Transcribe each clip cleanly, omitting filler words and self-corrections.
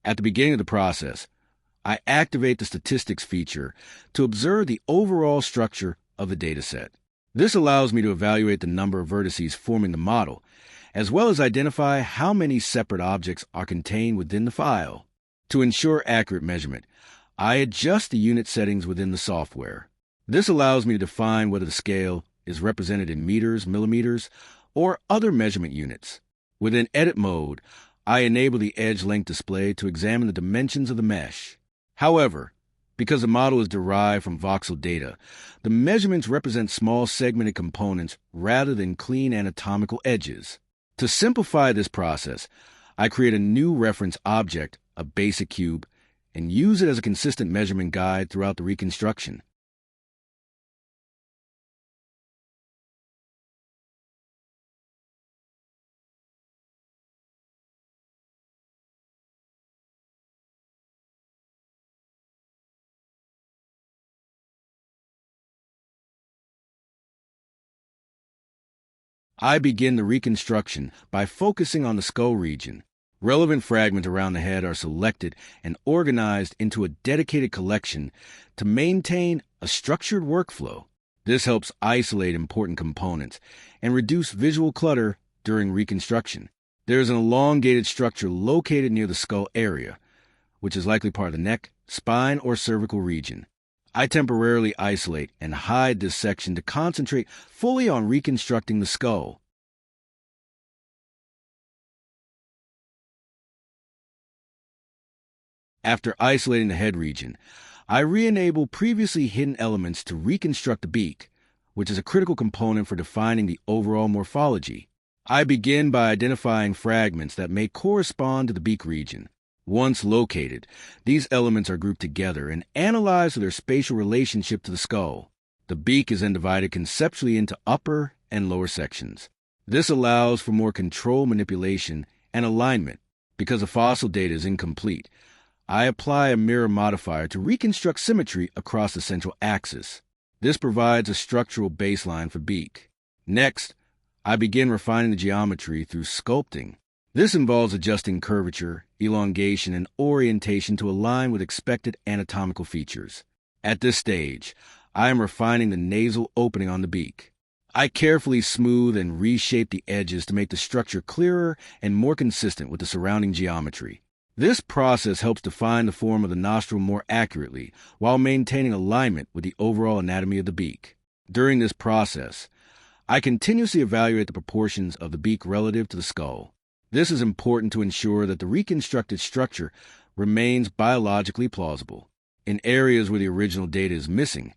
At the beginning of the process, I activate the statistics feature to observe the overall structure of the dataset. This allows me to evaluate the number of vertices forming the model, as well as identify how many separate objects are contained within the file. To ensure accurate measurement, I adjust the unit settings within the software. This allows me to define whether the scale is represented in meters, millimeters, or other measurement units. Within Edit mode, I enable the edge length display to examine the dimensions of the mesh. However, because the model is derived from voxel data, the measurements represent small segmented components rather than clean anatomical edges. To simplify this process, I create a new reference object, a basic cube, and use it as a consistent measurement guide throughout the reconstruction. I begin the reconstruction by focusing on the skull region. Relevant fragments around the head are selected and organized into a dedicated collection to maintain a structured workflow. This helps isolate important components and reduce visual clutter during reconstruction. There is an elongated structure located near the skull area, which is likely part of the neck, spine, or cervical region. I temporarily isolate and hide this section to concentrate fully on reconstructing the skull. After isolating the head region, I re-enable previously hidden elements to reconstruct the beak, which is a critical component for defining the overall morphology. I begin by identifying fragments that may correspond to the beak region. Once located, these elements are grouped together and analyzed for their spatial relationship to the skull. The beak is then divided conceptually into upper and lower sections. This allows for more control manipulation and alignment. Because the fossil data is incomplete, I apply a mirror modifier to reconstruct symmetry across the central axis. This provides a structural baseline for beak. Next, I begin refining the geometry through sculpting. This involves adjusting curvature, elongation, and orientation to align with expected anatomical features. At this stage, I am refining the nasal opening on the beak. I carefully smooth and reshape the edges to make the structure clearer and more consistent with the surrounding geometry. This process helps define the form of the nostril more accurately while maintaining alignment with the overall anatomy of the beak. During this process, I continuously evaluate the proportions of the beak relative to the skull. This is important to ensure that the reconstructed structure remains biologically plausible. In areas where the original data is missing,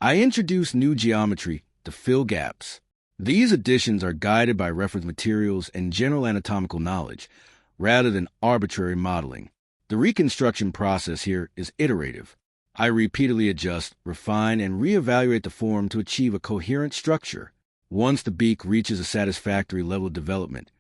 I introduce new geometry to fill gaps. These additions are guided by reference materials and general anatomical knowledge, rather than arbitrary modeling. The reconstruction process here is iterative. I repeatedly adjust, refine, and reevaluate the form to achieve a coherent structure. Once the beak reaches a satisfactory level of development,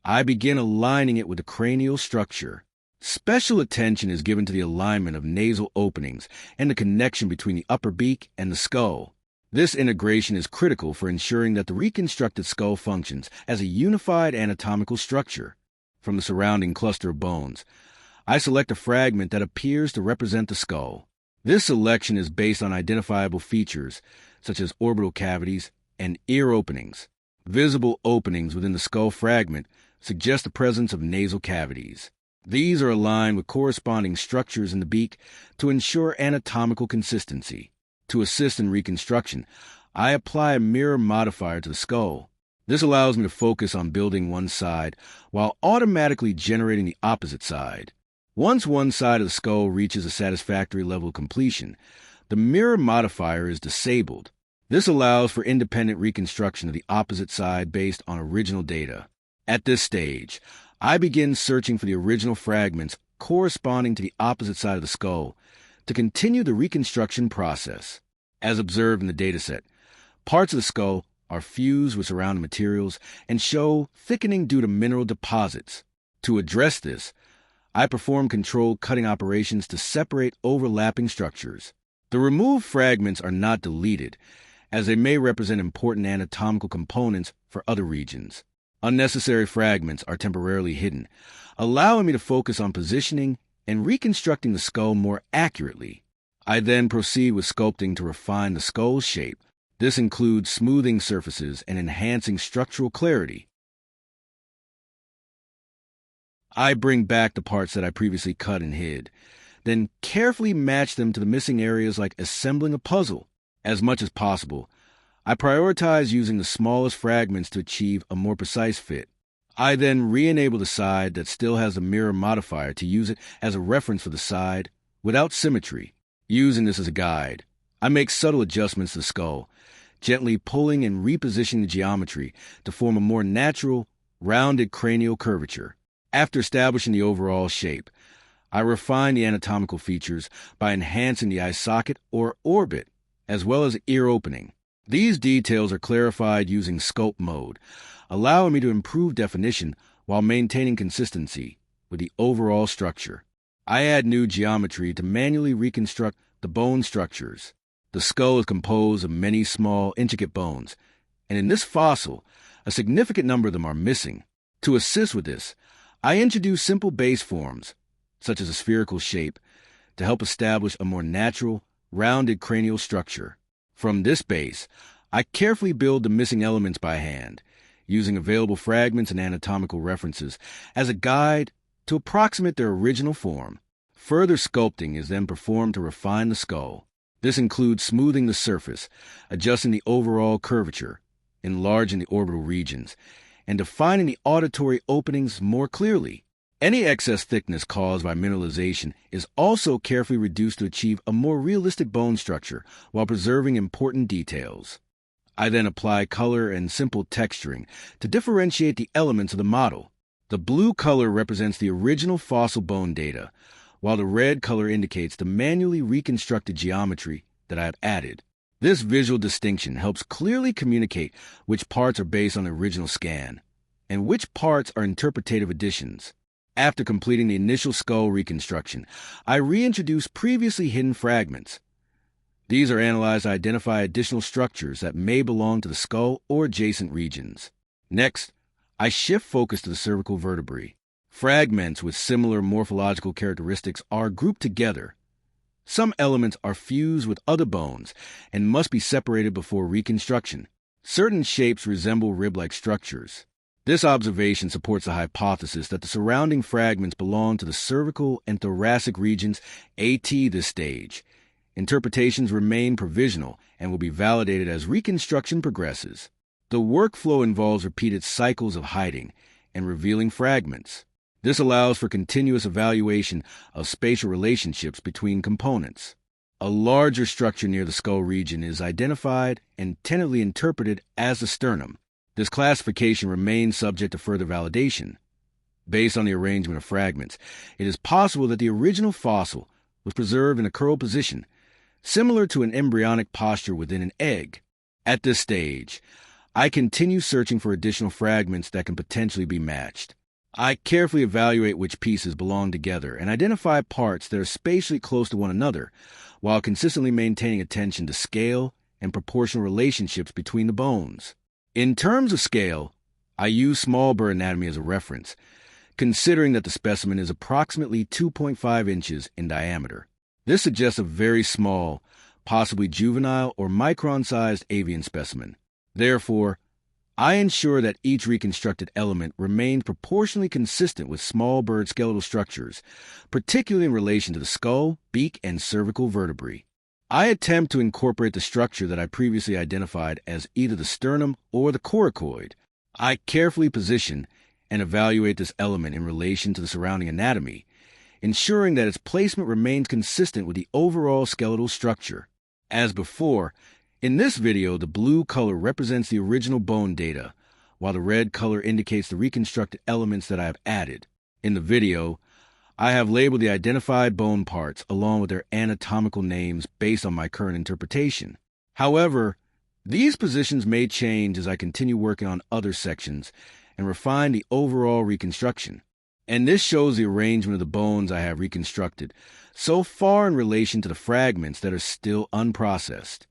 I begin aligning it with the cranial structure. Special attention is given to the alignment of nasal openings and the connection between the upper beak and the skull. This integration is critical for ensuring that the reconstructed skull functions as a unified anatomical structure. From the surrounding cluster of bones, I select a fragment that appears to represent the skull. This selection is based on identifiable features, such as orbital cavities and ear openings. Visible openings within the skull fragment suggest the presence of nasal cavities. These are aligned with corresponding structures in the beak to ensure anatomical consistency. To assist in reconstruction, I apply a mirror modifier to the skull. This allows me to focus on building one side while automatically generating the opposite side. Once one side of the skull reaches a satisfactory level of completion, the mirror modifier is disabled. This allows for independent reconstruction of the opposite side based on original data. At this stage, I begin searching for the original fragments corresponding to the opposite side of the skull to continue the reconstruction process. As observed in the dataset, parts of the skull are fused with surrounding materials and show thickening due to mineral deposits. To address this, I perform controlled cutting operations to separate overlapping structures. The removed fragments are not deleted, as they may represent important anatomical components for other regions. Unnecessary fragments are temporarily hidden, allowing me to focus on positioning and reconstructing the skull more accurately. I then proceed with sculpting to refine the skull's shape. This includes smoothing surfaces and enhancing structural clarity. I bring back the parts that I previously cut and hid, then carefully match them to the missing areas like assembling a puzzle. As much as possible, I prioritize using the smallest fragments to achieve a more precise fit. I then re-enable the side that still has the mirror modifier to use it as a reference for the side without symmetry. Using this as a guide, I make subtle adjustments to the skull, gently pulling and repositioning the geometry to form a more natural, rounded cranial curvature. After establishing the overall shape, I refine the anatomical features by enhancing the eye socket or orbit, as well as ear opening. These details are clarified using sculpt mode, allowing me to improve definition while maintaining consistency with the overall structure. I add new geometry to manually reconstruct the bone structures. The skull is composed of many small, intricate bones, and in this fossil, a significant number of them are missing. To assist with this, I introduce simple base forms, such as a spherical shape, to help establish a more natural, rounded cranial structure. From this base, I carefully build the missing elements by hand, using available fragments and anatomical references as a guide to approximate their original form. Further sculpting is then performed to refine the skull. This includes smoothing the surface, adjusting the overall curvature, enlarging the orbital regions, and defining the auditory openings more clearly. Any excess thickness caused by mineralization is also carefully reduced to achieve a more realistic bone structure while preserving important details. I then apply color and simple texturing to differentiate the elements of the model. The blue color represents the original fossil bone data, while the red color indicates the manually reconstructed geometry that I have added. This visual distinction helps clearly communicate which parts are based on the original scan and which parts are interpretative additions. After completing the initial skull reconstruction, I reintroduce previously hidden fragments. These are analyzed to identify additional structures that may belong to the skull or adjacent regions. Next, I shift focus to the cervical vertebrae. Fragments with similar morphological characteristics are grouped together. Some elements are fused with other bones and must be separated before reconstruction. Certain shapes resemble rib-like structures. This observation supports the hypothesis that the surrounding fragments belong to the cervical and thoracic regions at this stage. Interpretations remain provisional and will be validated as reconstruction progresses. The workflow involves repeated cycles of hiding and revealing fragments. This allows for continuous evaluation of spatial relationships between components. A larger structure near the skull region is identified and tentatively interpreted as the sternum. This classification remains subject to further validation. Based on the arrangement of fragments, it is possible that the original fossil was preserved in a curled position, similar to an embryonic posture within an egg. At this stage, I continue searching for additional fragments that can potentially be matched. I carefully evaluate which pieces belong together and identify parts that are spatially close to one another, while consistently maintaining attention to scale and proportional relationships between the bones. In terms of scale, I use small bird anatomy as a reference, considering that the specimen is approximately 2.5 inches in diameter. This suggests a very small, possibly juvenile or micron-sized avian specimen. Therefore, I ensure that each reconstructed element remains proportionally consistent with small bird skeletal structures, particularly in relation to the skull, beak, and cervical vertebrae. I attempt to incorporate the structure that I previously identified as either the sternum or the coracoid. I carefully position and evaluate this element in relation to the surrounding anatomy, ensuring that its placement remains consistent with the overall skeletal structure. As before, in this video, the blue color represents the original bone data, while the red color indicates the reconstructed elements that I have added. In the video, I have labeled the identified bone parts along with their anatomical names based on my current interpretation. However, these positions may change as I continue working on other sections and refine the overall reconstruction. And this shows the arrangement of the bones I have reconstructed so far in relation to the fragments that are still unprocessed.